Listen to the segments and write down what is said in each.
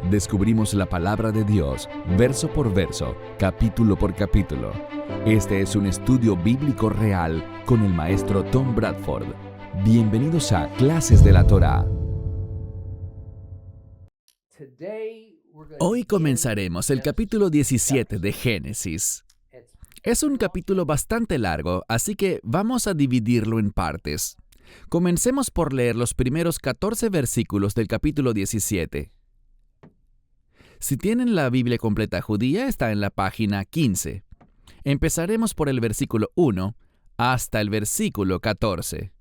descubrimos la palabra de Dios, verso por verso, capítulo por capítulo. Este es un estudio bíblico real con el maestro Tom Bradford. Bienvenidos a Clases de la Torá. Hoy comenzaremos el capítulo 17 de Génesis. Es un capítulo bastante largo, así que vamos a dividirlo en partes. Comencemos por leer los primeros 14 versículos del capítulo 17. Si tienen la Biblia completa judía, está en la página 15. Empezaremos por el versículo 1 hasta el versículo 14.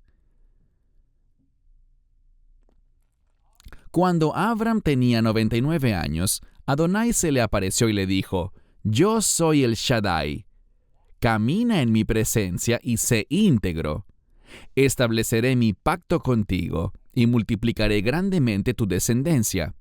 Cuando Abram tenía 99 años, Adonai se le apareció y le dijo: «Yo soy el Shaddai. Camina en mi presencia y sé íntegro. Estableceré mi pacto contigo y multiplicaré grandemente tu descendencia».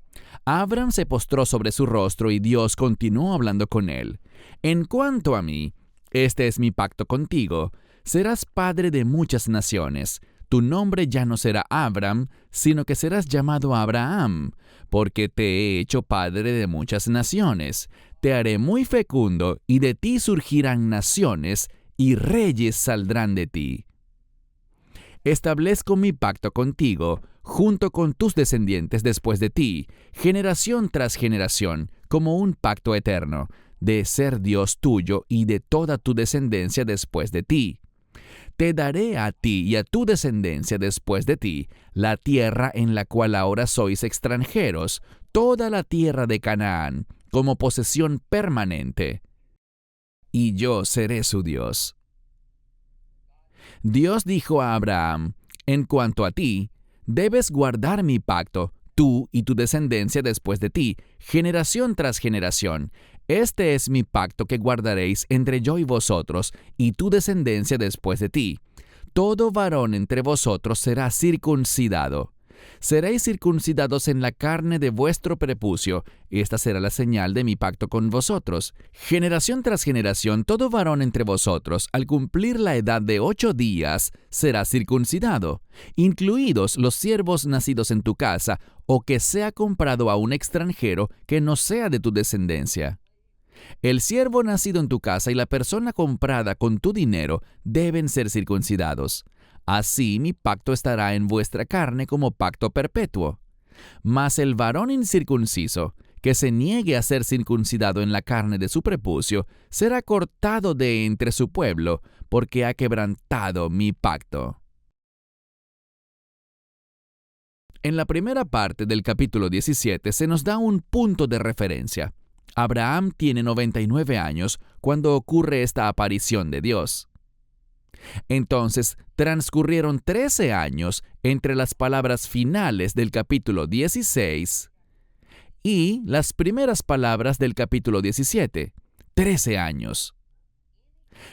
Abram se postró sobre su rostro y Dios continuó hablando con él. «En cuanto a mí, este es mi pacto contigo. Serás padre de muchas naciones. Tu nombre ya no será Abram, sino que serás llamado Abraham, porque te he hecho padre de muchas naciones. Te haré muy fecundo, y de ti surgirán naciones, y reyes saldrán de ti. Establezco mi pacto contigo, junto con tus descendientes después de ti, generación tras generación, como un pacto eterno, de ser Dios tuyo y de toda tu descendencia después de ti. Te daré a ti y a tu descendencia después de ti la tierra en la cual ahora sois extranjeros, toda la tierra de Canaán, como posesión permanente. Y yo seré su Dios». Dios dijo a Abraham: «En cuanto a ti, debes guardar mi pacto, tú y tu descendencia después de ti, generación tras generación. Este es mi pacto que guardaréis entre yo y vosotros, y tu descendencia después de ti. Todo varón entre vosotros será circuncidado. Seréis circuncidados en la carne de vuestro prepucio. Esta será la señal de mi pacto con vosotros. Generación tras generación, todo varón entre vosotros, al cumplir la edad de 8 días, será circuncidado, incluidos los siervos nacidos en tu casa, o que sea comprado a un extranjero que no sea de tu descendencia. El siervo nacido en tu casa y la persona comprada con tu dinero deben ser circuncidados. Así mi pacto estará en vuestra carne como pacto perpetuo. Mas el varón incircunciso, que se niegue a ser circuncidado en la carne de su prepucio, será cortado de entre su pueblo, porque ha quebrantado mi pacto». En la primera parte del capítulo 17 se nos da un punto de referencia. Abraham tiene 99 años cuando ocurre esta aparición de Dios. Entonces transcurrieron 13 años entre las palabras finales del capítulo 16 y las primeras palabras del capítulo 17. 13 años.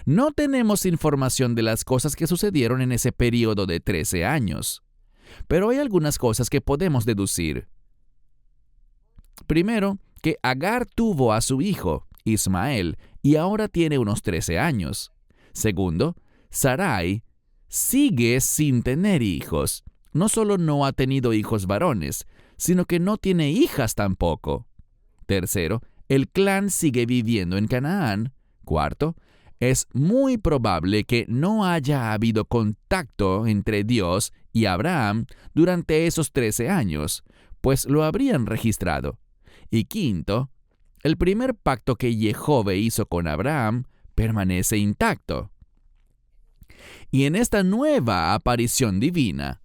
No tenemos información de las cosas que sucedieron en ese periodo de 13 años, pero hay algunas cosas que podemos deducir. Primero, que Agar tuvo a su hijo, Ismael, y ahora tiene unos 13 años. Segundo, Sarai sigue sin tener hijos. No solo no ha tenido hijos varones, sino que no tiene hijas tampoco. Tercero, el clan sigue viviendo en Canaán. Cuarto, es muy probable que no haya habido contacto entre Dios y Abraham durante esos 13 años, pues lo habrían registrado. Y quinto, el primer pacto que Jehová hizo con Abraham permanece intacto. Y en esta nueva aparición divina,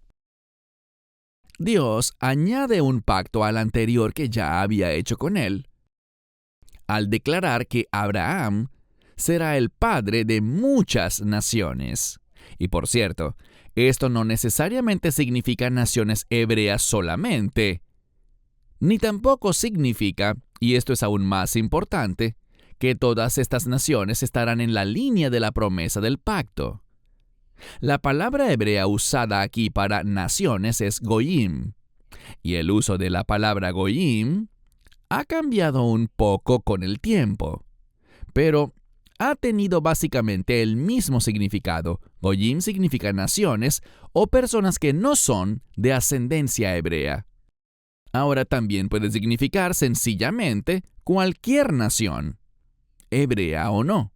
Dios añade un pacto al anterior que ya había hecho con él, al declarar que Abraham será el padre de muchas naciones. Y por cierto, esto no necesariamente significa naciones hebreas solamente, ni tampoco significa, y esto es aún más importante, que todas estas naciones estarán en la línea de la promesa del pacto. La palabra hebrea usada aquí para naciones es goyim, y el uso de la palabra goyim ha cambiado un poco con el tiempo, pero ha tenido básicamente el mismo significado. Goyim significa naciones o personas que no son de ascendencia hebrea. Ahora también puede significar sencillamente cualquier nación, hebrea o no.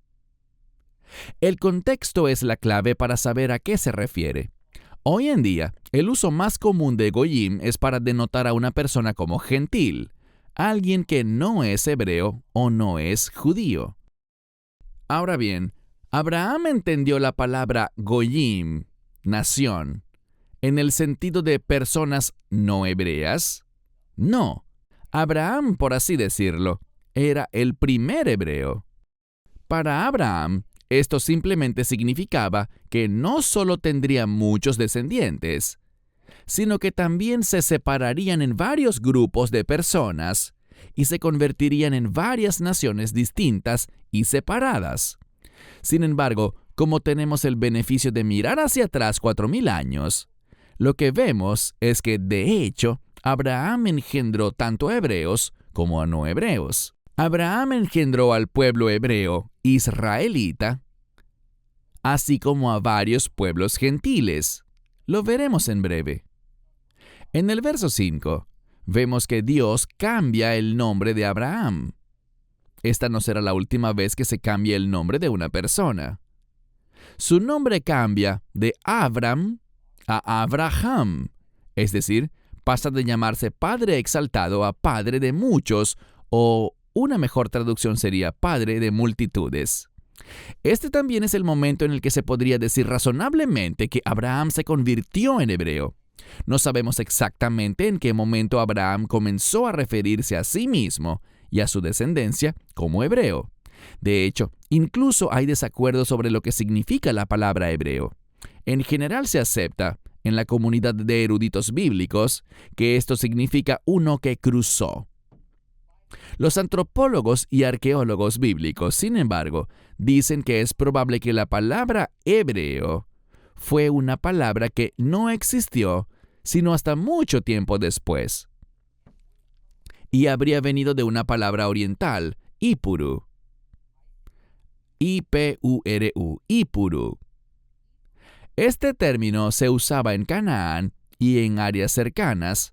El contexto es la clave para saber a qué se refiere. Hoy en día, el uso más común de goyim es para denotar a una persona como gentil, alguien que no es hebreo o no es judío. Ahora bien, ¿Abraham entendió la palabra goyim, nación, en el sentido de personas no hebreas? No. Abraham, por así decirlo, era el primer hebreo. Para Abraham, esto simplemente significaba que no solo tendría muchos descendientes, sino que también se separarían en varios grupos de personas y se convertirían en varias naciones distintas y separadas. Sin embargo, como tenemos el beneficio de mirar hacia atrás 4,000 años, lo que vemos es que, de hecho, Abraham engendró tanto a hebreos como a no hebreos. Abraham engendró al pueblo hebreo israelita, así como a varios pueblos gentiles. Lo veremos en breve. En el verso 5, vemos que Dios cambia el nombre de Abraham. Esta no será la última vez que se cambie el nombre de una persona. Su nombre cambia de Abram a Abraham, es decir, pasa de llamarse Padre Exaltado a Padre de muchos, o una mejor traducción sería Padre de multitudes. Este también es el momento en el que se podría decir razonablemente que Abraham se convirtió en hebreo. No sabemos exactamente en qué momento Abraham comenzó a referirse a sí mismo y a su descendencia como hebreo. De hecho, incluso hay desacuerdo sobre lo que significa la palabra hebreo. En general se acepta, en la comunidad de eruditos bíblicos, que esto significa uno que cruzó. Los antropólogos y arqueólogos bíblicos, sin embargo, dicen que es probable que la palabra hebreo fue una palabra que no existió sino hasta mucho tiempo después, y habría venido de una palabra oriental, Ipuru. I-P-U-R-U, Ipuru. Este término se usaba en Canaán y en áreas cercanas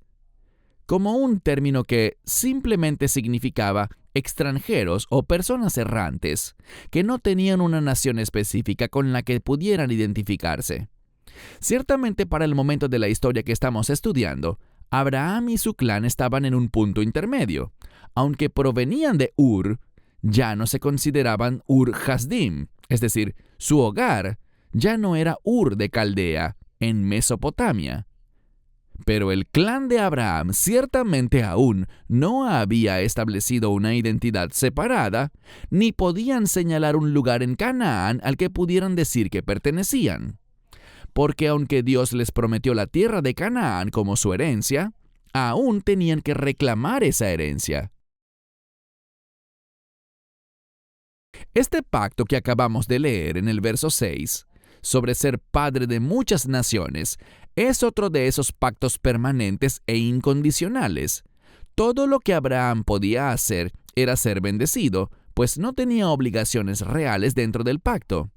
como un término que simplemente significaba extranjeros o personas errantes que no tenían una nación específica con la que pudieran identificarse. Ciertamente, para el momento de la historia que estamos estudiando, Abraham y su clan estaban en un punto intermedio. Aunque provenían de Ur, ya no se consideraban Ur Hasdim, es decir, su hogar ya no era Ur de Caldea, en Mesopotamia. Pero el clan de Abraham ciertamente aún no había establecido una identidad separada, ni podían señalar un lugar en Canaán al que pudieran decir que pertenecían. Porque aunque Dios les prometió la tierra de Canaán como su herencia, aún tenían que reclamar esa herencia. Este pacto que acabamos de leer en el verso 6, sobre ser padre de muchas naciones, es otro de esos pactos permanentes e incondicionales. Todo lo que Abraham podía hacer era ser bendecido, pues no tenía obligaciones reales dentro del pacto.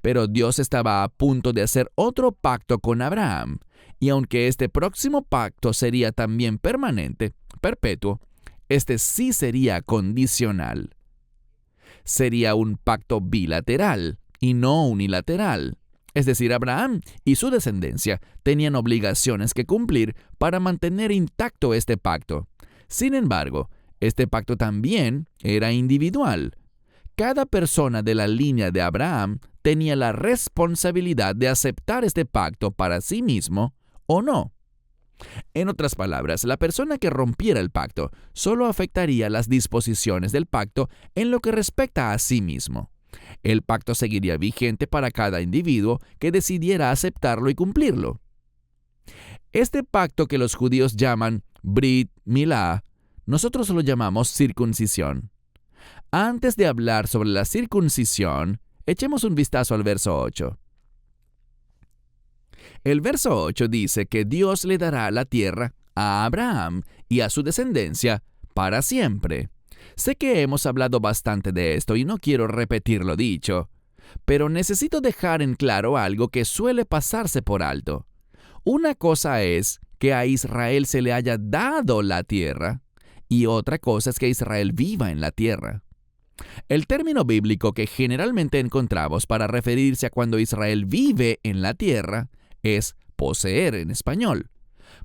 Pero Dios estaba a punto de hacer otro pacto con Abraham, y aunque este próximo pacto sería también permanente, perpetuo, este sí sería condicional. Sería un pacto bilateral y no unilateral. Es decir, Abraham y su descendencia tenían obligaciones que cumplir para mantener intacto este pacto. Sin embargo, este pacto también era individual. Cada persona de la línea de Abraham tenía la responsabilidad de aceptar este pacto para sí mismo o no. En otras palabras, la persona que rompiera el pacto solo afectaría las disposiciones del pacto en lo que respecta a sí mismo. El pacto seguiría vigente para cada individuo que decidiera aceptarlo y cumplirlo. Este pacto que los judíos llaman Brit Milá, nosotros lo llamamos circuncisión. Antes de hablar sobre la circuncisión, echemos un vistazo al verso 8. El verso 8 dice que Dios le dará la tierra a Abraham y a su descendencia para siempre. Sé que hemos hablado bastante de esto y no quiero repetir lo dicho, pero necesito dejar en claro algo que suele pasarse por alto. Una cosa es que a Israel se le haya dado la tierra, y otra cosa es que Israel viva en la tierra. El término bíblico que generalmente encontramos para referirse a cuando Israel vive en la tierra es poseer en español.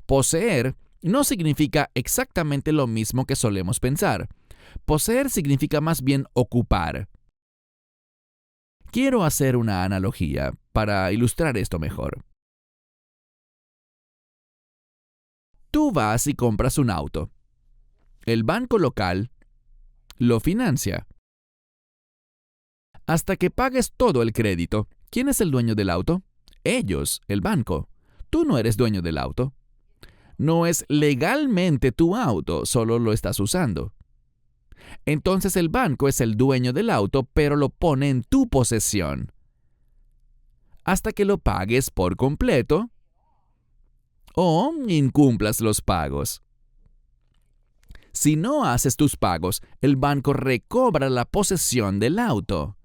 Poseer no significa exactamente lo mismo que solemos pensar. Poseer significa más bien ocupar. Quiero hacer una analogía para ilustrar esto mejor. Tú vas y compras un auto. El banco local lo financia. Hasta que pagues todo el crédito, ¿quién es el dueño del auto? Ellos, el banco. Tú no eres dueño del auto. No es legalmente tu auto, solo lo estás usando. Entonces el banco es el dueño del auto, pero lo pone en tu posesión. Hasta que lo pagues por completo o incumplas los pagos. Si no haces tus pagos, el banco recobra la posesión del auto.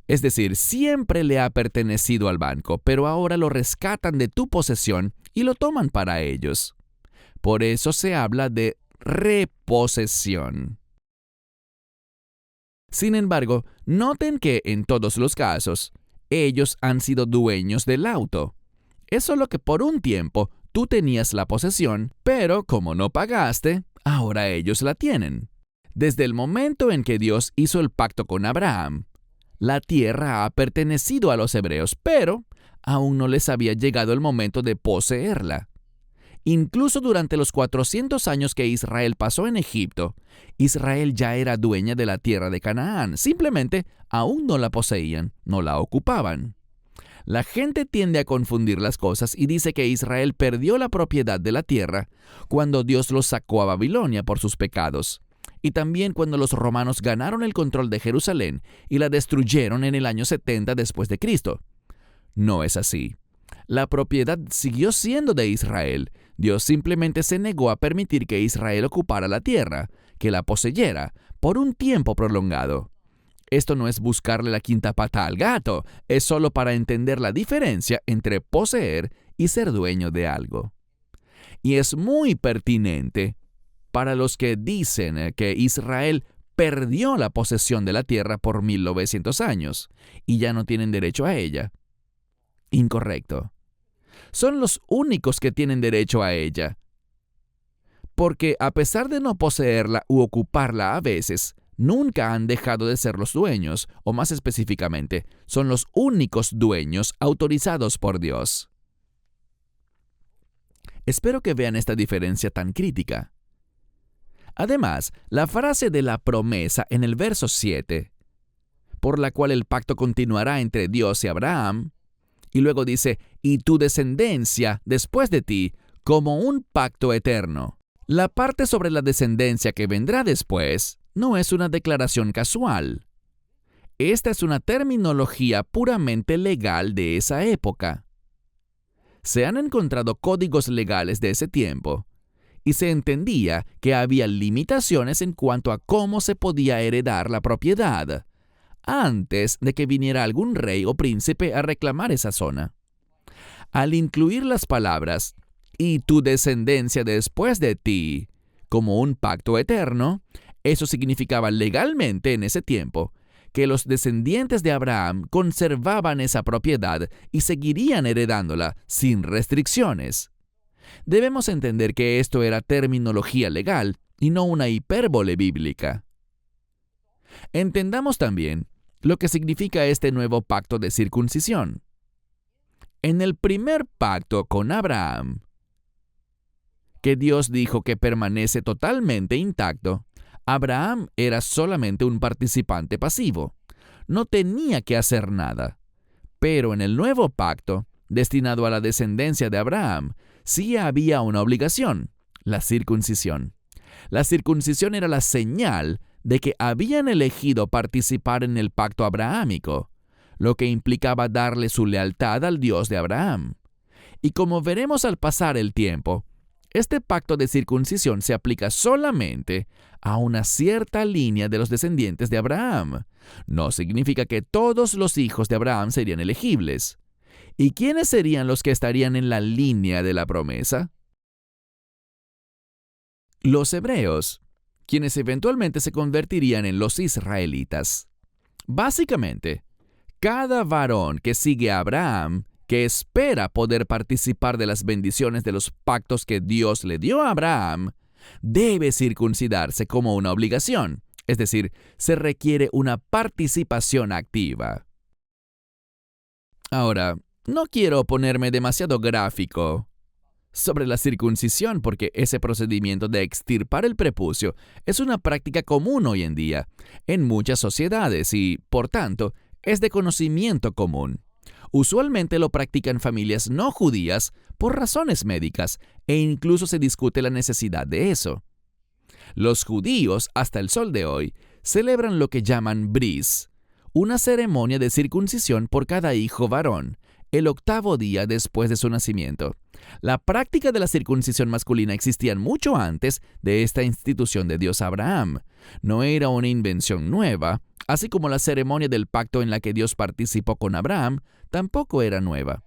Es decir, siempre le ha pertenecido al banco, pero ahora lo rescatan de tu posesión y lo toman para ellos. Por eso se habla de reposesión. Sin embargo, noten que en todos los casos, ellos han sido dueños del auto. Es solo que por un tiempo tú tenías la posesión, pero como no pagaste, ahora ellos la tienen. Desde el momento en que Dios hizo el pacto con Abraham, la tierra ha pertenecido a los hebreos, pero aún no les había llegado el momento de poseerla. Incluso durante los 400 años que Israel pasó en Egipto, Israel ya era dueña de la tierra de Canaán. Simplemente aún no la poseían, no la ocupaban. La gente tiende a confundir las cosas y dice que Israel perdió la propiedad de la tierra cuando Dios los sacó a Babilonia por sus pecados, y también cuando los romanos ganaron el control de Jerusalén y la destruyeron en el año 70 después de Cristo. No es así. La propiedad siguió siendo de Israel. Dios simplemente se negó a permitir que Israel ocupara la tierra, que la poseyera, por un tiempo prolongado. Esto no es buscarle la quinta pata al gato, es solo para entender la diferencia entre poseer y ser dueño de algo. Y es muy pertinente para los que dicen que Israel perdió la posesión de la tierra por 1900 años y ya no tienen derecho a ella. Incorrecto. Son los únicos que tienen derecho a ella. Porque a pesar de no poseerla u ocuparla a veces, nunca han dejado de ser los dueños, o más específicamente, son los únicos dueños autorizados por Dios. Espero que vean esta diferencia tan crítica. Además, la frase de la promesa en el verso 7, por la cual el pacto continuará entre Dios y Abraham, y luego dice, y tu descendencia después de ti, como un pacto eterno. La parte sobre la descendencia que vendrá después no es una declaración casual. Esta es una terminología puramente legal de esa época. Se han encontrado códigos legales de ese tiempo, y se entendía que había limitaciones en cuanto a cómo se podía heredar la propiedad, antes de que viniera algún rey o príncipe a reclamar esa zona. Al incluir las palabras, y tu descendencia después de ti, como un pacto eterno, eso significaba legalmente en ese tiempo que los descendientes de Abraham conservaban esa propiedad y seguirían heredándola sin restricciones. Debemos entender que esto era terminología legal y no una hipérbole bíblica. Entendamos también lo que significa este nuevo pacto de circuncisión. En el primer pacto con Abraham, que Dios dijo que permanece totalmente intacto, Abraham era solamente un participante pasivo. No tenía que hacer nada. Pero en el nuevo pacto, destinado a la descendencia de Abraham, sí había una obligación, la circuncisión. La circuncisión era la señal de que habían elegido participar en el pacto abrahámico, lo que implicaba darle su lealtad al Dios de Abraham. Y como veremos al pasar el tiempo, este pacto de circuncisión se aplica solamente a una cierta línea de los descendientes de Abraham. No significa que todos los hijos de Abraham serían elegibles. ¿Y quiénes serían los que estarían en la línea de la promesa? Los hebreos, quienes eventualmente se convertirían en los israelitas. Básicamente, cada varón que sigue a Abraham, que espera poder participar de las bendiciones de los pactos que Dios le dio a Abraham, debe circuncidarse como una obligación, es decir, se requiere una participación activa. Ahora, no quiero ponerme demasiado gráfico sobre la circuncisión porque ese procedimiento de extirpar el prepucio es una práctica común hoy en día en muchas sociedades y, por tanto, es de conocimiento común. Usualmente lo practican familias no judías por razones médicas e incluso se discute la necesidad de eso. Los judíos, hasta el sol de hoy, celebran lo que llaman bris, una ceremonia de circuncisión por cada hijo varón, el 8º día después de su nacimiento. La práctica de la circuncisión masculina existía mucho antes de esta institución de Dios a Abraham. No era una invención nueva, así como la ceremonia del pacto en la que Dios participó con Abraham tampoco era nueva.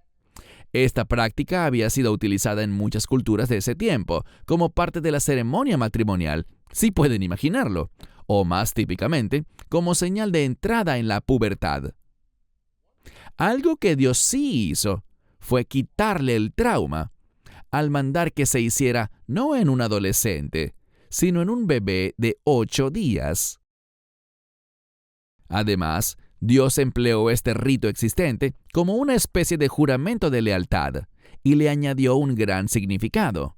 Esta práctica había sido utilizada en muchas culturas de ese tiempo, como parte de la ceremonia matrimonial, si pueden imaginarlo, o más típicamente, como señal de entrada en la pubertad. Algo que Dios sí hizo fue quitarle el trauma al mandar que se hiciera no en un adolescente, sino en un bebé de 8 días. Además, Dios empleó este rito existente como una especie de juramento de lealtad y le añadió un gran significado.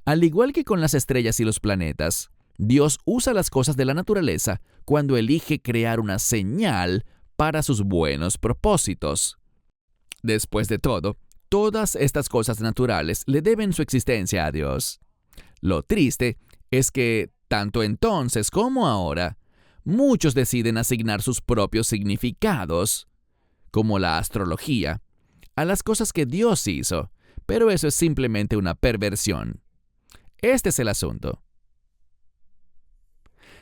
Al igual que con las estrellas y los planetas, Dios usa las cosas de la naturaleza cuando elige crear una señal para sus buenos propósitos. Después de todo, todas estas cosas naturales le deben su existencia a Dios. Lo triste es que, tanto entonces como ahora, muchos deciden asignar sus propios significados, como la astrología, a las cosas que Dios hizo, pero eso es simplemente una perversión. Este es el asunto.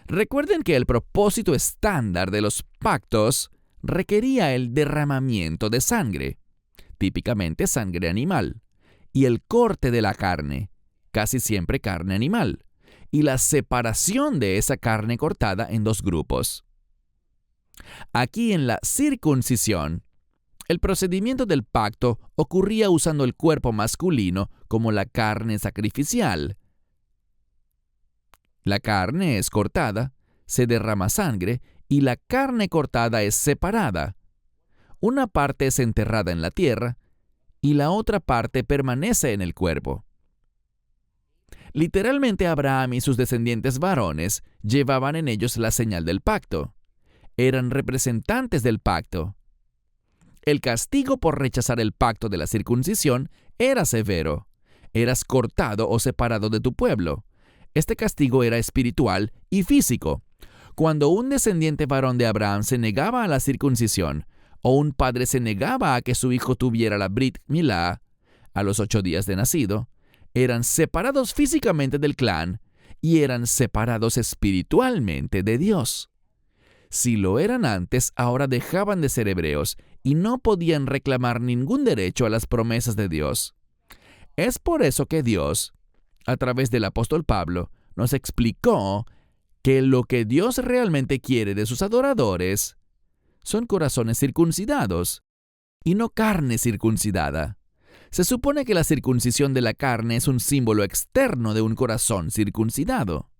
Recuerden que el propósito estándar de los pactos requería el derramamiento de sangre, típicamente sangre animal, y el corte de la carne, casi siempre carne animal, y la separación de esa carne cortada en 2 grupos. Aquí en la circuncisión, el procedimiento del pacto ocurría usando el cuerpo masculino como la carne sacrificial. La carne es cortada, se derrama sangre y la carne cortada es separada. Una parte es enterrada en la tierra y la otra parte permanece en el cuerpo. Literalmente Abraham y sus descendientes varones llevaban en ellos la señal del pacto. Eran representantes del pacto. El castigo por rechazar el pacto de la circuncisión era severo. Eras cortado o separado de tu pueblo. Este castigo era espiritual y físico. Cuando un descendiente varón de Abraham se negaba a la circuncisión, o un padre se negaba a que su hijo tuviera la Brit Milá a los 8 días de nacido, eran separados físicamente del clan y eran separados espiritualmente de Dios. Si lo eran antes, ahora dejaban de ser hebreos y no podían reclamar ningún derecho a las promesas de Dios. Es por eso que Dios, a través del apóstol Pablo, nos explicó que lo que Dios realmente quiere de sus adoradores son corazones circuncidados y no carne circuncidada. Se supone que la circuncisión de la carne es un símbolo externo de un corazón circuncidado.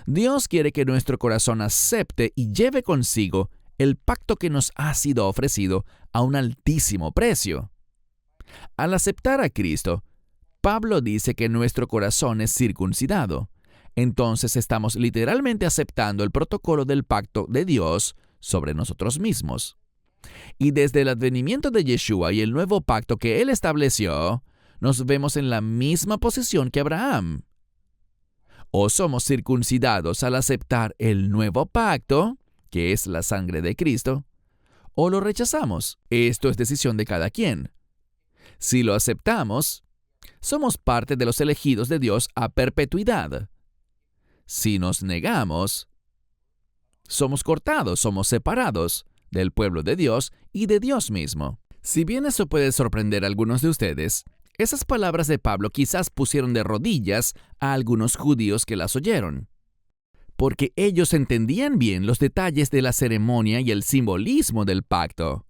Dios quiere que nuestro corazón acepte y lleve consigo el pacto que nos ha sido ofrecido a un altísimo precio. Al aceptar a Cristo, Pablo dice que nuestro corazón es circuncidado. Entonces estamos literalmente aceptando el protocolo del pacto de Dios sobre nosotros mismos. Y desde el advenimiento de Yeshua y el nuevo pacto que Él estableció, nos vemos en la misma posición que Abraham. O somos circuncidados al aceptar el nuevo pacto, que es la sangre de Cristo, o lo rechazamos. Esto es decisión de cada quien. Si lo aceptamos, somos parte de los elegidos de Dios a perpetuidad. Si nos negamos, somos cortados, somos separados del pueblo de Dios y de Dios mismo. Si bien eso puede sorprender a algunos de ustedes, esas palabras de Pablo quizás pusieron de rodillas a algunos judíos que las oyeron, porque ellos entendían bien los detalles de la ceremonia y el simbolismo del pacto.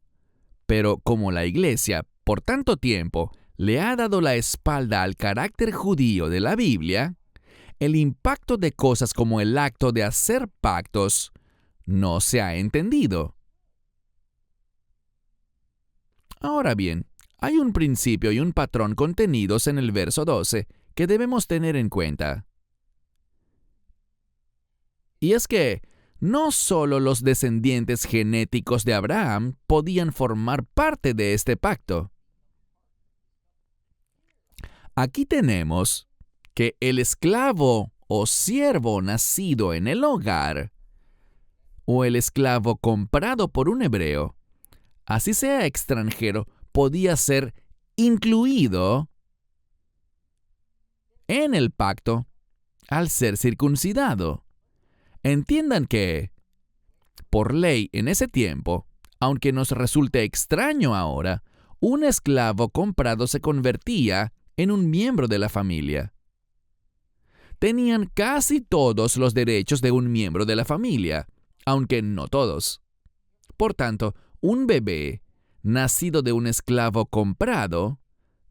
Pero como la Iglesia, por tanto tiempo, le ha dado la espalda al carácter judío de la Biblia, el impacto de cosas como el acto de hacer pactos no se ha entendido. Ahora bien, hay un principio y un patrón contenidos en el verso 12 que debemos tener en cuenta. Y es que no solo los descendientes genéticos de Abraham podían formar parte de este pacto. Aquí tenemos que el esclavo o siervo nacido en el hogar, o el esclavo comprado por un hebreo, así sea extranjero, podía ser incluido en el pacto al ser circuncidado. Entiendan que, por ley en ese tiempo, aunque nos resulte extraño ahora, un esclavo comprado se convertía en un miembro de la familia. Tenían casi todos los derechos de un miembro de la familia, aunque no todos. Por tanto, un bebé nacido de un esclavo comprado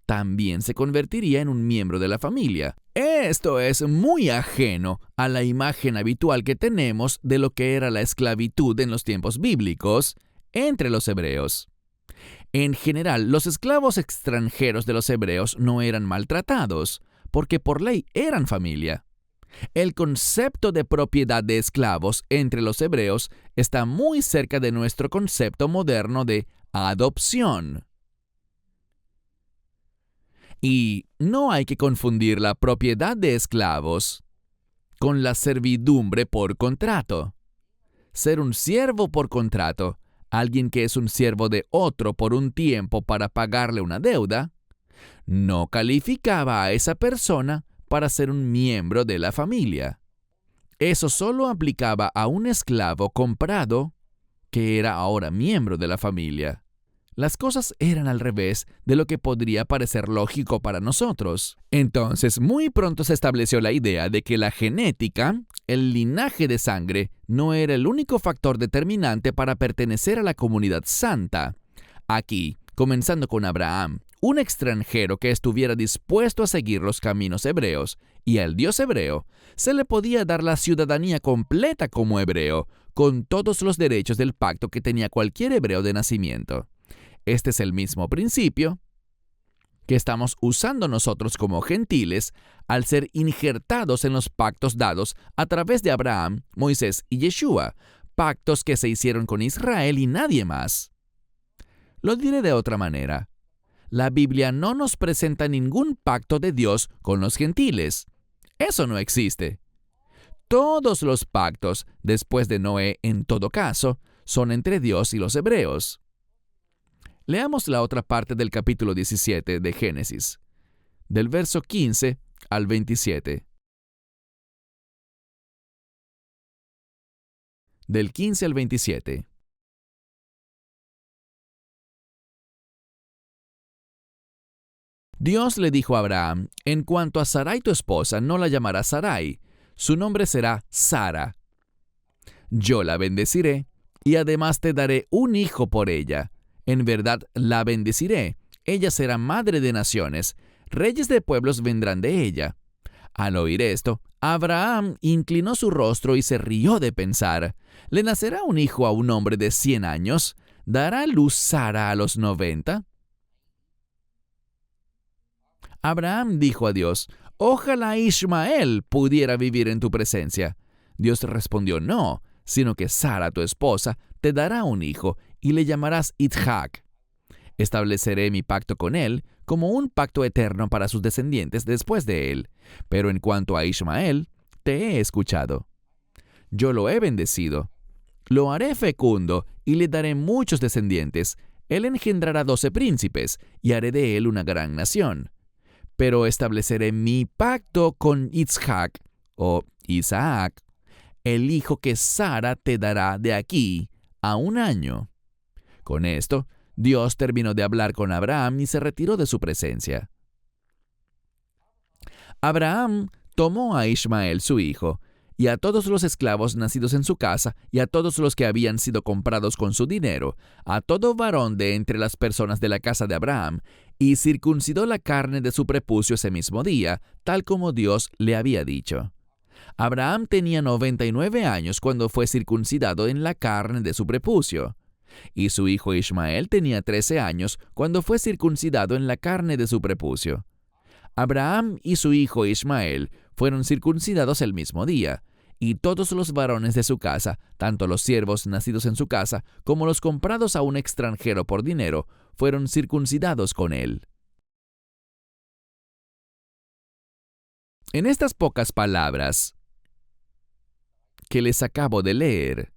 también se convertiría en un miembro de la familia. Esto es muy ajeno a la imagen habitual que tenemos de lo que era la esclavitud en los tiempos bíblicos entre los hebreos. En general, los esclavos extranjeros de los hebreos no eran maltratados, porque por ley eran familia. El concepto de propiedad de esclavos entre los hebreos está muy cerca de nuestro concepto moderno de adopción. Y no hay que confundir la propiedad de esclavos con la servidumbre por contrato. Ser un siervo por contrato, alguien que es un siervo de otro por un tiempo para pagarle una deuda, no calificaba a esa persona para ser un miembro de la familia. Eso solo aplicaba a un esclavo comprado que era ahora miembro de la familia. Las cosas eran al revés de lo que podría parecer lógico para nosotros. Entonces, muy pronto se estableció la idea de que la genética, el linaje de sangre, no era el único factor determinante para pertenecer a la comunidad santa. Aquí, comenzando con Abraham, un extranjero que estuviera dispuesto a seguir los caminos hebreos y al Dios hebreo, se le podía dar la ciudadanía completa como hebreo, con todos los derechos del pacto que tenía cualquier hebreo de nacimiento. Este es el mismo principio que estamos usando nosotros como gentiles al ser injertados en los pactos dados a través de Abraham, Moisés y Yeshua, pactos que se hicieron con Israel y nadie más. Lo diré de otra manera. La Biblia no nos presenta ningún pacto de Dios con los gentiles. Eso no existe. Todos los pactos, después de Noé en todo caso, son entre Dios y los hebreos. Leamos la otra parte del capítulo 17 de Génesis, del verso 15 al 27. Del 15 al 27. Dios le dijo a Abraham, en cuanto a Sarai tu esposa, no la llamarás Sarai, su nombre será Sara. Yo la bendeciré, y además te daré un hijo por ella. En verdad la bendeciré, ella será madre de naciones, reyes de pueblos vendrán de ella. Al oír esto, Abraham inclinó su rostro y se rió de pensar, ¿le nacerá un hijo a un hombre de 100 años? ¿Dará luz Sara a los 90? Abraham dijo a Dios, ojalá Ismael pudiera vivir en tu presencia. Dios respondió, no, sino que Sara, tu esposa, te dará un hijo y le llamarás Isaac. Estableceré mi pacto con él como un pacto eterno para sus descendientes después de él. Pero en cuanto a Ismael, te he escuchado. Yo lo he bendecido. Lo haré fecundo y le daré muchos descendientes. Él engendrará 12 príncipes y haré de él una gran nación. Pero estableceré mi pacto con Isaac, o Isaac, el hijo que Sara te dará de aquí a un año. Con esto, Dios terminó de hablar con Abraham y se retiró de su presencia. Abraham tomó a Ismael su hijo, y a todos los esclavos nacidos en su casa, y a todos los que habían sido comprados con su dinero, a todo varón de entre las personas de la casa de Abraham, y circuncidó la carne de su prepucio ese mismo día, tal como Dios le había dicho. Abraham tenía 99 años cuando fue circuncidado en la carne de su prepucio, y su hijo Ismael tenía 13 años cuando fue circuncidado en la carne de su prepucio. Abraham y su hijo Ismael fueron circuncidados el mismo día, y todos los varones de su casa, tanto los siervos nacidos en su casa como los comprados a un extranjero por dinero, fueron circuncidados con él. En estas pocas palabras que les acabo de leer,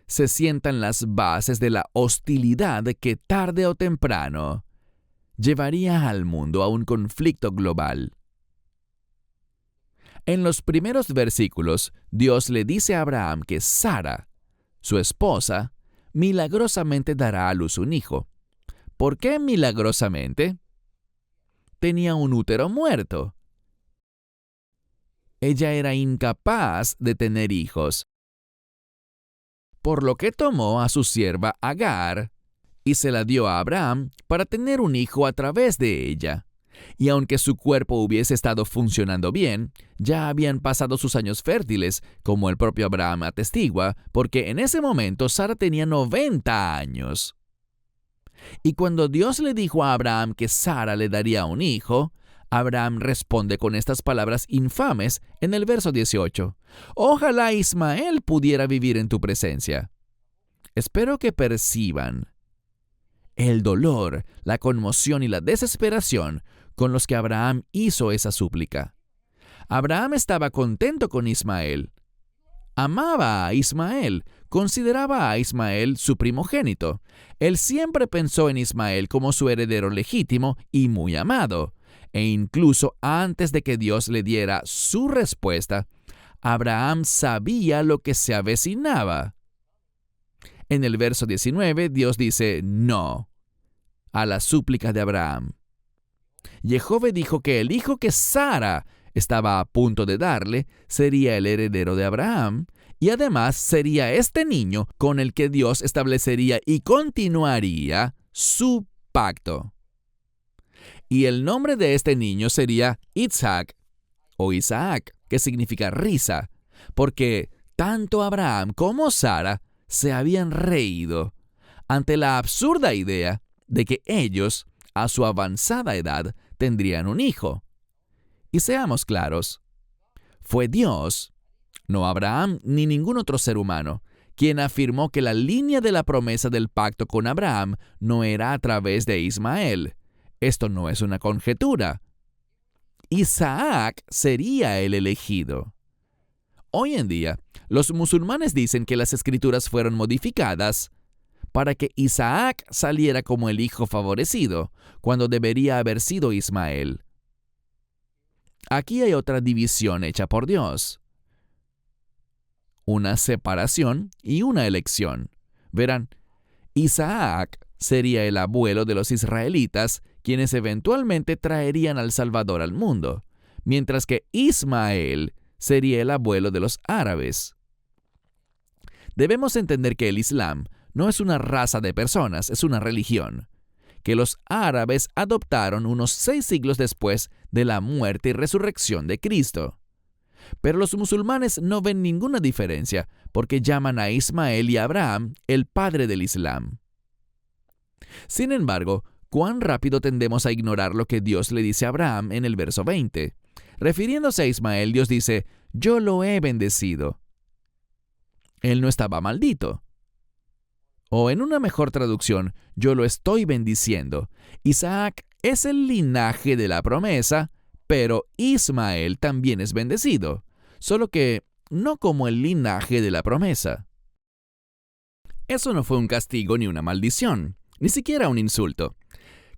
se sientan las bases de la hostilidad que tarde o temprano llevaría al mundo a un conflicto global. En los primeros versículos, Dios le dice a Abraham que Sara, su esposa, milagrosamente dará a luz un hijo. ¿Por qué milagrosamente? Tenía un útero muerto. Ella era incapaz de tener hijos, por lo que tomó a su sierva Agar y se la dio a Abraham para tener un hijo a través de ella. Y aunque su cuerpo hubiese estado funcionando bien, ya habían pasado sus años fértiles, como el propio Abraham atestigua, porque en ese momento Sara tenía 90 años. Y cuando Dios le dijo a Abraham que Sara le daría un hijo, Abraham responde con estas palabras infames en el verso 18. Ojalá Ismael pudiera vivir en tu presencia. Espero que perciban el dolor, la conmoción y la desesperación con los que Abraham hizo esa súplica. Abraham estaba contento con Ismael. Amaba a Ismael, consideraba a Ismael su primogénito. Él siempre pensó en Ismael como su heredero legítimo y muy amado. E incluso antes de que Dios le diera su respuesta, Abraham sabía lo que se avecinaba. En el verso 19, Dios dice no a la súplica de Abraham. Jehová dijo que el hijo que Sara estaba a punto de darle sería el heredero de Abraham, y además sería este niño con el que Dios establecería y continuaría su pacto. Y el nombre de este niño sería Isaac o Isaac, que significa risa, porque tanto Abraham como Sara se habían reído ante la absurda idea de que ellos, a su avanzada edad, tendrían un hijo. Y seamos claros, fue Dios, no Abraham ni ningún otro ser humano, quien afirmó que la línea de la promesa del pacto con Abraham no era a través de Ismael. Esto no es una conjetura. Isaac sería el elegido. Hoy en día, los musulmanes dicen que las escrituras fueron modificadas para que Isaac saliera como el hijo favorecido, cuando debería haber sido Ismael. Aquí hay otra división hecha por Dios. Una separación y una elección. Verán, Isaac sería el abuelo de los israelitas, quienes eventualmente traerían al Salvador al mundo, mientras que Ismael sería el abuelo de los árabes. Debemos entender que el Islam no es una raza de personas, es una religión, que los árabes adoptaron unos 6 siglos después de la muerte y resurrección de Cristo. Pero los musulmanes no ven ninguna diferencia porque llaman a Ismael y a Abraham el padre del Islam. Sin embargo, ¿cuán rápido tendemos a ignorar lo que Dios le dice a Abraham en el verso 20? Refiriéndose a Ismael, Dios dice, yo lo he bendecido. Él no estaba maldito. O en una mejor traducción, yo lo estoy bendiciendo. Isaac es el linaje de la promesa, pero Ismael también es bendecido, solo que no como el linaje de la promesa. Eso no fue un castigo ni una maldición, ni siquiera un insulto.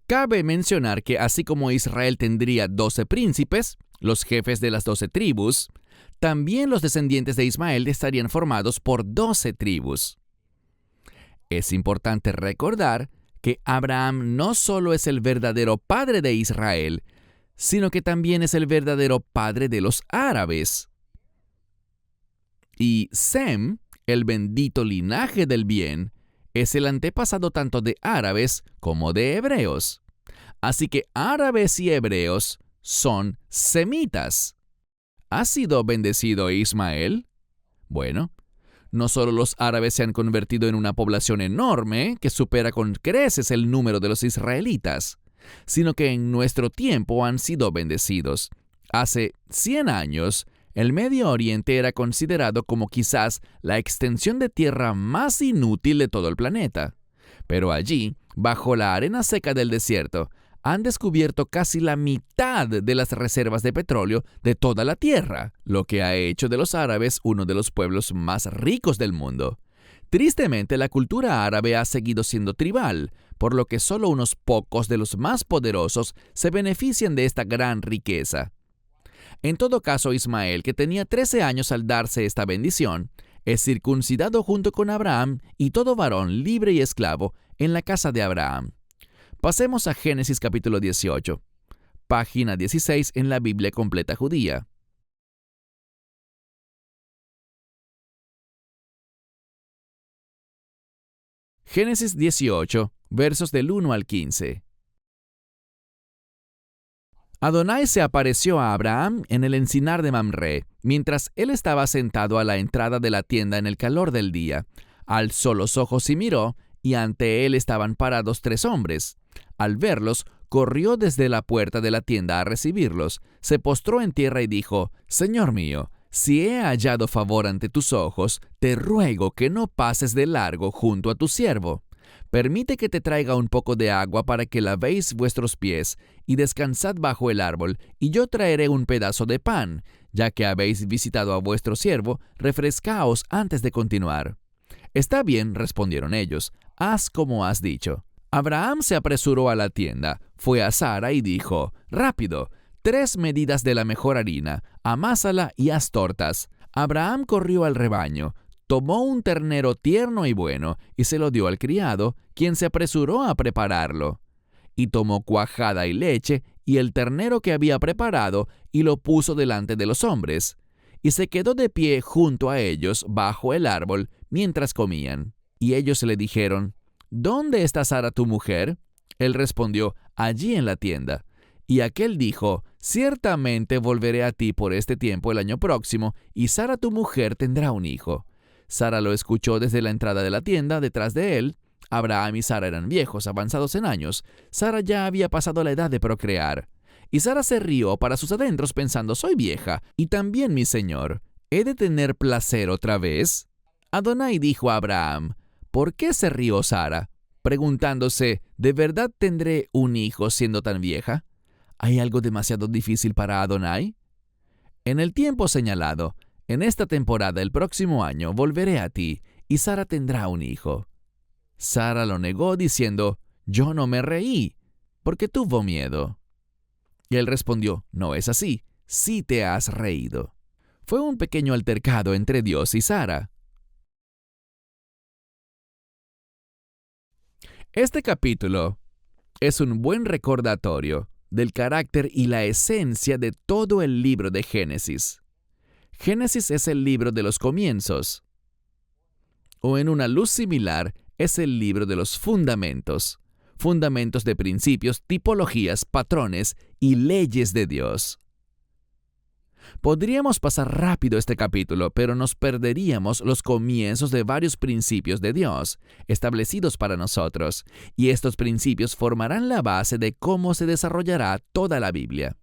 Cabe mencionar que así como Israel tendría 12 príncipes, los jefes de las 12 tribus, también los descendientes de Ismael estarían formados por 12 tribus. Es importante recordar que Abraham no solo es el verdadero padre de Israel, sino que también es el verdadero padre de los árabes. Y Sem, el bendito linaje del bien, es el antepasado tanto de árabes como de hebreos. Así que árabes y hebreos son semitas. ¿Ha sido bendecido Ismael? Bueno, no solo los árabes se han convertido en una población enorme que supera con creces el número de los israelitas, sino que en nuestro tiempo han sido bendecidos. Hace 100 años, el Medio Oriente era considerado como quizás la extensión de tierra más inútil de todo el planeta. Pero allí, bajo la arena seca del desierto, han descubierto casi la mitad de las reservas de petróleo de toda la tierra, lo que ha hecho de los árabes uno de los pueblos más ricos del mundo. Tristemente, la cultura árabe ha seguido siendo tribal, por lo que solo unos pocos de los más poderosos se benefician de esta gran riqueza. En todo caso, Ismael, que tenía 13 años al darse esta bendición, es circuncidado junto con Abraham y todo varón libre y esclavo en la casa de Abraham. Pasemos a Génesis capítulo 18, página 16 en la Biblia completa judía. Génesis 18, versos del 1 al 15. Adonai se apareció a Abraham en el encinar de Mamre, mientras él estaba sentado a la entrada de la tienda en el calor del día. Alzó los ojos y miró, y ante él estaban parados 3 hombres. Al verlos, corrió desde la puerta de la tienda a recibirlos, se postró en tierra y dijo: «Señor mío, si he hallado favor ante tus ojos, te ruego que no pases de largo junto a tu siervo. Permite que te traiga un poco de agua para que lavéis vuestros pies, y descansad bajo el árbol, y yo traeré un pedazo de pan. Ya que habéis visitado a vuestro siervo, refrescaos antes de continuar». «Está bien», respondieron ellos, «haz como has dicho». Abraham se apresuró a la tienda, fue a Sara y dijo: «Rápido, 3 medidas de la mejor harina, amásala y haz tortas». Abraham corrió al rebaño, tomó un ternero tierno y bueno, y se lo dio al criado, quien se apresuró a prepararlo. Y tomó cuajada y leche, y el ternero que había preparado, y lo puso delante de los hombres. Y se quedó de pie junto a ellos, bajo el árbol, mientras comían. Y ellos le dijeron: «¿Dónde está Sara tu mujer?» Él respondió: «Allí en la tienda». Y aquel dijo: «Ciertamente volveré a ti por este tiempo el año próximo, y Sara tu mujer tendrá un hijo». Sara lo escuchó desde la entrada de la tienda, detrás de él. Abraham y Sara eran viejos, avanzados en años. Sara ya había pasado la edad de procrear. Y Sara se rió para sus adentros, pensando: «Soy vieja, y también mi señor. ¿He de tener placer otra vez?» Adonai dijo a Abraham: «¿Por qué se rió Sara?», preguntándose: «¿De verdad tendré un hijo siendo tan vieja? ¿Hay algo demasiado difícil para Adonai?». En el tiempo señalado, en esta temporada el próximo año, volveré a ti, y Sara tendrá un hijo. Sara lo negó diciendo: «Yo no me reí, porque tuvo miedo». Y él respondió: «No es así, sí te has reído». Fue un pequeño altercado entre Dios y Sara. Este capítulo es un buen recordatorio del carácter y la esencia de todo el libro de Génesis. Génesis es el libro de los comienzos, o en una luz similar, es el libro de los fundamentos de principios, tipologías, patrones y leyes de Dios. Podríamos pasar rápido este capítulo, pero nos perderíamos los comienzos de varios principios de Dios, establecidos para nosotros, y estos principios formarán la base de cómo se desarrollará toda la Biblia.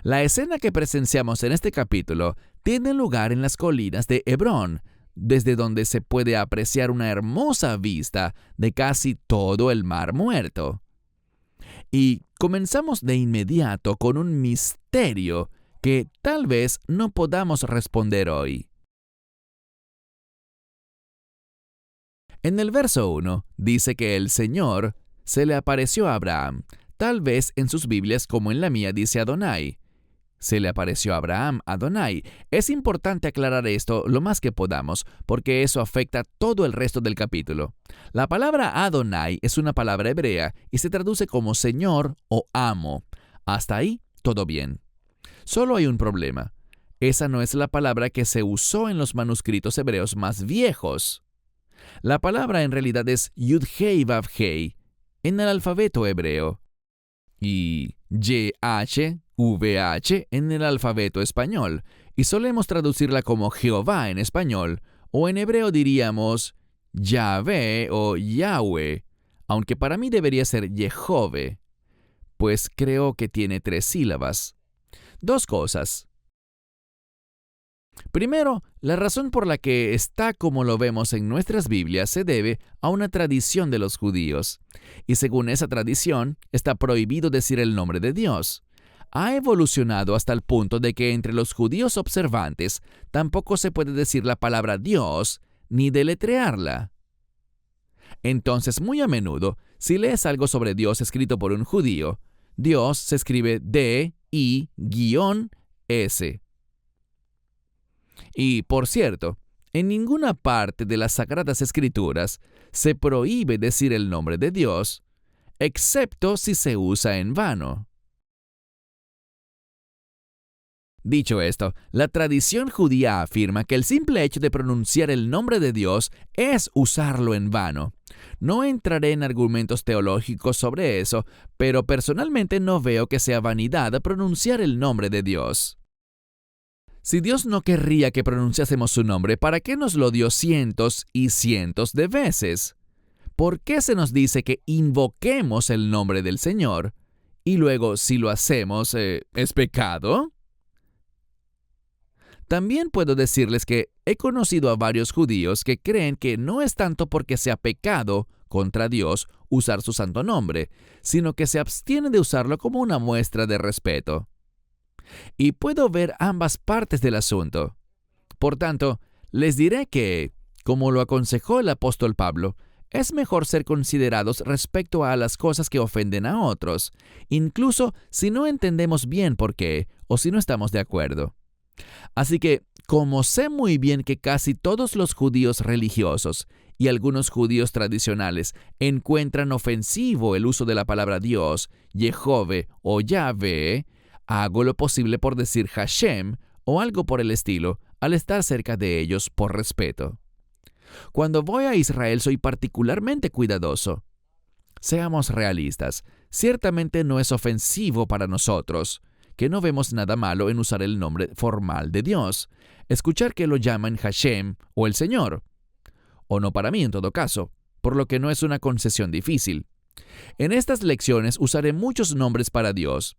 La escena que presenciamos en este capítulo tiene lugar en las colinas de Hebrón, desde donde se puede apreciar una hermosa vista de casi todo el Mar Muerto. Y comenzamos de inmediato con un misterio que tal vez no podamos responder hoy. En el verso 1 dice que el Señor se le apareció a Abraham. Tal vez en sus Biblias como en la mía dice Adonai. se le apareció a Abraham, Adonai. Es importante aclarar esto lo más que podamos, porque eso afecta todo el resto del capítulo. La palabra Adonai es una palabra hebrea y se traduce como Señor o Amo. Hasta ahí, todo bien. Solo hay un problema. Esa no es la palabra que se usó en los manuscritos hebreos más viejos. La palabra en realidad es Yud-Hei Vav-Hei en el alfabeto hebreo y YHVH en el alfabeto español, y solemos traducirla como Jehová en español, o en hebreo diríamos Yahvé o Yahweh, aunque para mí debería ser Yehove, pues creo que tiene 3 sílabas. 2 cosas. Primero, la razón por la que está como lo vemos en nuestras Biblias se debe a una tradición de los judíos. Y según esa tradición, está prohibido decir el nombre de Dios. Ha evolucionado hasta el punto de que entre los judíos observantes tampoco se puede decir la palabra Dios ni deletrearla. Entonces, muy a menudo, si lees algo sobre Dios escrito por un judío, Dios se escribe D-I-S. Y, por cierto, en ninguna parte de las Sagradas Escrituras se prohíbe decir el nombre de Dios, excepto si se usa en vano. Dicho esto, la tradición judía afirma que el simple hecho de pronunciar el nombre de Dios es usarlo en vano. No entraré en argumentos teológicos sobre eso, pero personalmente no veo que sea vanidad pronunciar el nombre de Dios. Si Dios no querría que pronunciásemos su nombre, ¿para qué nos lo dio cientos y cientos de veces? ¿Por qué se nos dice que invoquemos el nombre del Señor? Y luego, si lo hacemos, ¿es pecado? También puedo decirles que he conocido a varios judíos que creen que no es tanto porque sea pecado contra Dios usar su santo nombre, sino que se abstienen de usarlo como una muestra de respeto. Y puedo ver ambas partes del asunto. Por tanto, les diré que, como lo aconsejó el apóstol Pablo, es mejor ser considerados respecto a las cosas que ofenden a otros, incluso si no entendemos bien por qué o si no estamos de acuerdo. Así que, como sé muy bien que casi todos los judíos religiosos y algunos judíos tradicionales encuentran ofensivo el uso de la palabra Dios, Yehove o Yahvé, hago lo posible por decir Hashem o algo por el estilo al estar cerca de ellos por respeto. Cuando voy a Israel soy particularmente cuidadoso. Seamos realistas, ciertamente no es ofensivo para nosotros, que no vemos nada malo en usar el nombre formal de Dios, escuchar que lo llaman Hashem o el Señor, o no para mí en todo caso, por lo que no es una concesión difícil. En estas lecciones usaré muchos nombres para Dios,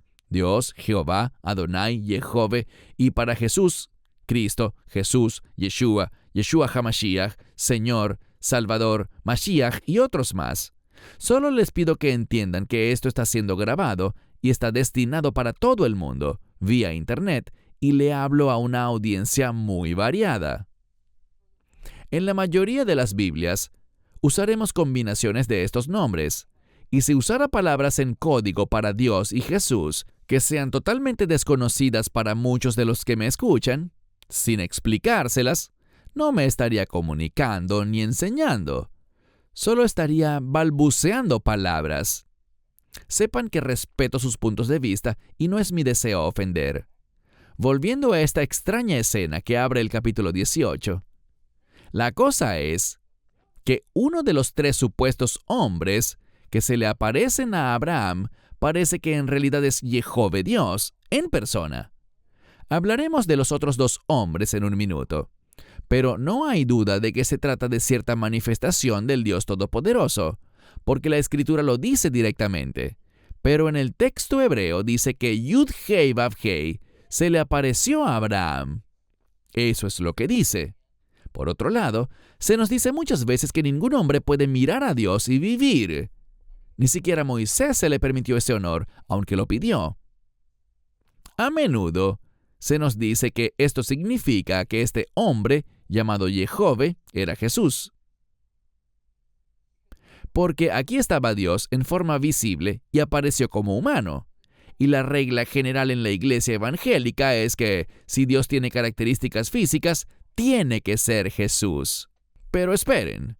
Jehová, Adonai, Yehove, y para Jesús, Cristo, Jesús, Yeshua, Yeshua HaMashiach, Señor, Salvador, Mashiach y otros más. Solo les pido que entiendan que esto está siendo grabado y está destinado para todo el mundo, vía Internet, y le hablo a una audiencia muy variada. En la mayoría de las Biblias, usaremos combinaciones de estos nombres, y si usara palabras en código para Dios y Jesús, que sean totalmente desconocidas para muchos de los que me escuchan, sin explicárselas, no me estaría comunicando ni enseñando. Solo estaría balbuceando palabras. Sepan que respeto sus puntos de vista y no es mi deseo ofender. Volviendo a esta extraña escena que abre el capítulo 18, la cosa es que uno de los 3 supuestos hombres que se le aparecen a Abraham parece que en realidad es Yehove Dios en persona. Hablaremos de los otros 2 hombres en un minuto, pero no hay duda de que se trata de cierta manifestación del Dios Todopoderoso, porque la Escritura lo dice directamente. Pero en el texto hebreo dice que Yud-Hei Vav-Hei se le apareció a Abraham. Eso es lo que dice. Por otro lado, se nos dice muchas veces que ningún hombre puede mirar a Dios y vivir. Ni siquiera a Moisés se le permitió ese honor, aunque lo pidió. A menudo se nos dice que esto significa que este hombre, llamado Yehove, era Jesús. Porque aquí estaba Dios en forma visible y apareció como humano. Y la regla general en la iglesia evangélica es que si Dios tiene características físicas, tiene que ser Jesús. Pero esperen.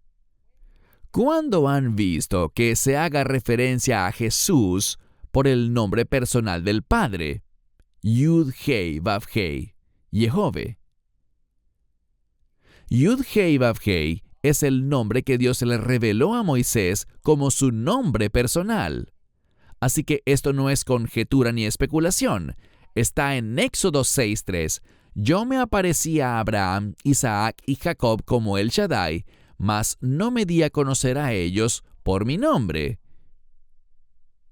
¿Cuándo han visto que se haga referencia a Jesús por el nombre personal del Padre? Yud-Hei Vav-Hei, Yehove. Yud-Hei Vav-Hei es el nombre que Dios le reveló a Moisés como su nombre personal. Así que esto no es conjetura ni especulación. Está en Éxodo 6:3. Yo me aparecí a Abraham, Isaac y Jacob como El Shaddai, mas no me di a conocer a ellos por mi nombre.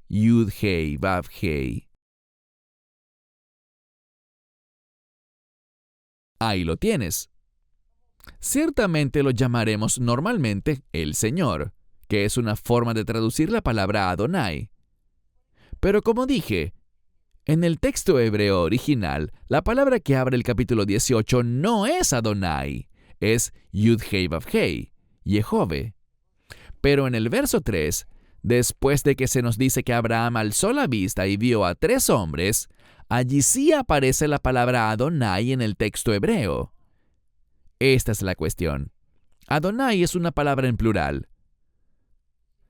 Yud-Hei Vav-Hei. Ahí lo tienes. Ciertamente lo llamaremos normalmente el Señor, que es una forma de traducir la palabra Adonai. Pero como dije, en el texto hebreo original, la palabra que abre el capítulo 18 no es Adonai, es Yud-Hei Vav-Hei, Yehove. Pero en el verso 3, después de que se nos dice que Abraham alzó la vista y vio a 3 hombres, allí sí aparece la palabra Adonai en el texto hebreo. Esta es la cuestión. Adonai es una palabra en plural.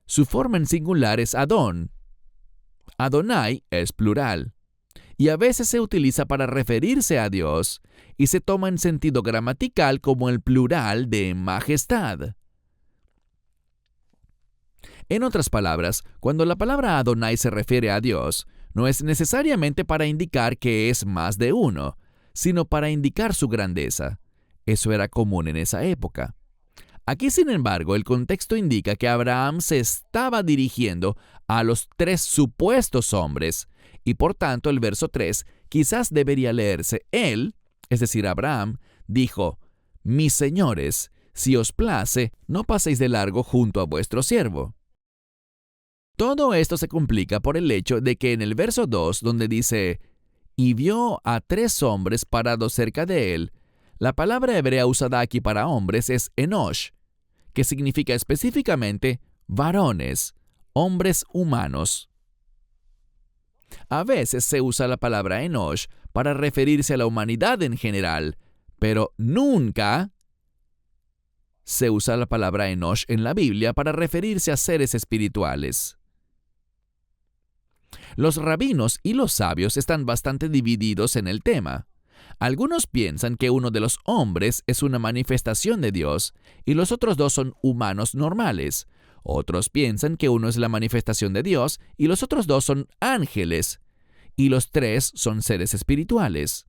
Su forma en singular es Adón. Adonai es plural. Y a veces se utiliza para referirse a Dios y se toma en sentido gramatical como el plural de majestad. En otras palabras, cuando la palabra Adonai se refiere a Dios, no es necesariamente para indicar que es más de uno, sino para indicar su grandeza. Eso era común en esa época. Aquí, sin embargo, el contexto indica que Abraham se estaba dirigiendo a los 3 supuestos hombres, y por tanto el verso 3 quizás debería leerse: él, es decir, Abraham, dijo: mis señores, si os place, no paséis de largo junto a vuestro siervo. Todo esto se complica por el hecho de que en el verso 2, donde dice: y vio a 3 hombres parados cerca de él, la palabra hebrea usada aquí para hombres es enosh, que significa específicamente varones, hombres humanos. A veces se usa la palabra enosh para referirse a la humanidad en general, pero nunca se usa la palabra enosh en la Biblia para referirse a seres espirituales. Los rabinos y los sabios están bastante divididos en el tema. Algunos piensan que uno de los hombres es una manifestación de Dios y los otros 2 son humanos normales. Otros piensan que uno es la manifestación de Dios y los otros 2 son ángeles, y los 3 son seres espirituales.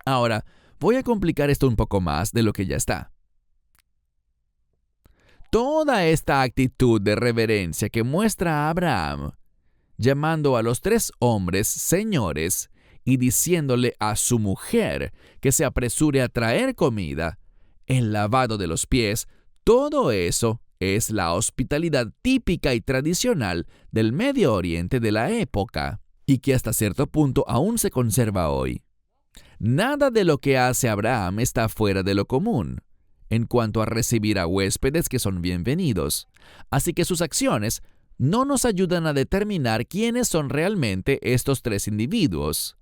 Ahora, voy a complicar esto un poco más de lo que ya está. Toda esta actitud de reverencia que muestra Abraham, llamando a los 3 hombres señores y diciéndole a su mujer que se apresure a traer comida, el lavado de los pies, todo eso es la hospitalidad típica y tradicional del Medio Oriente de la época, y que hasta cierto punto aún se conserva hoy. Nada de lo que hace Abraham está fuera de lo común en cuanto a recibir a huéspedes que son bienvenidos, así que sus acciones no nos ayudan a determinar quiénes son realmente estos 3 individuos.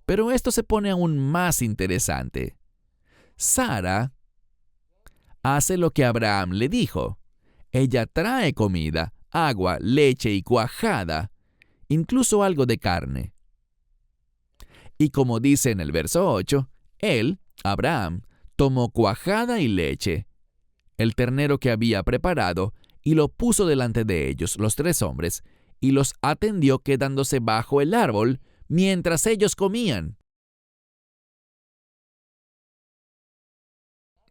Pero esto se pone aún más interesante. Sara hace lo que Abraham le dijo. Ella trae comida, agua, leche y cuajada, incluso algo de carne. Y como dice en el verso 8, él, Abraham, tomó cuajada y leche, el ternero que había preparado, y lo puso delante de ellos, los 3 hombres, y los atendió quedándose bajo el árbol mientras ellos comían.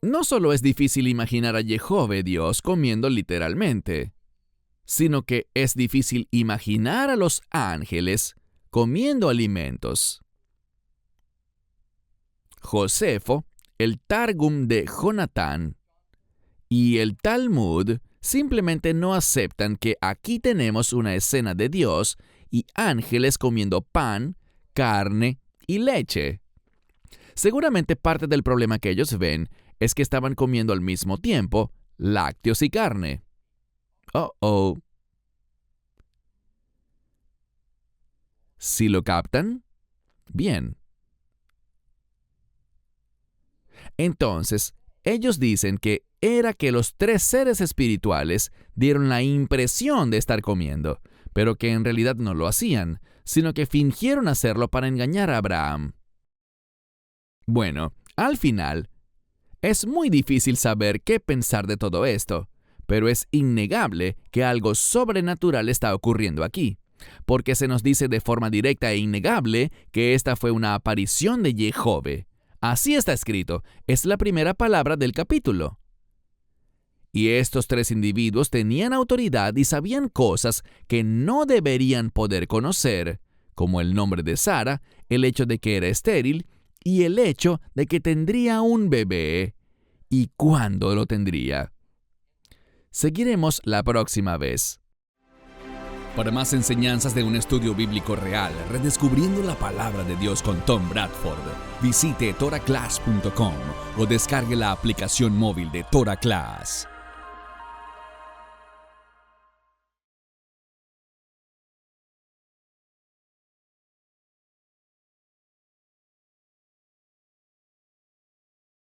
No solo es difícil imaginar a Yehove Dios comiendo literalmente, sino que es difícil imaginar a los ángeles comiendo alimentos. Josefo, el Targum de Jonatán y el Talmud simplemente no aceptan que aquí tenemos una escena de Dios y ángeles comiendo pan, carne y leche. Seguramente parte del problema que ellos ven es que estaban comiendo al mismo tiempo lácteos y carne. ¿Sí lo captan? Bien. Entonces, ellos dicen que era que los tres seres espirituales dieron la impresión de estar comiendo, pero que en realidad no lo hacían, sino que fingieron hacerlo para engañar a Abraham. Bueno, al final, es muy difícil saber qué pensar de todo esto, pero es innegable que algo sobrenatural está ocurriendo aquí, porque se nos dice de forma directa e innegable que esta fue una aparición de Jehová. Así está escrito, es la primera palabra del capítulo. Y estos tres individuos tenían autoridad y sabían cosas que no deberían poder conocer, como el nombre de Sara, el hecho de que era estéril y el hecho de que tendría un bebé y cuándo lo tendría. Seguiremos la próxima vez. Para más enseñanzas de un estudio bíblico real, redescubriendo la palabra de Dios con Tom Bradford, visite toraclass.com o descargue la aplicación móvil de Torah Class.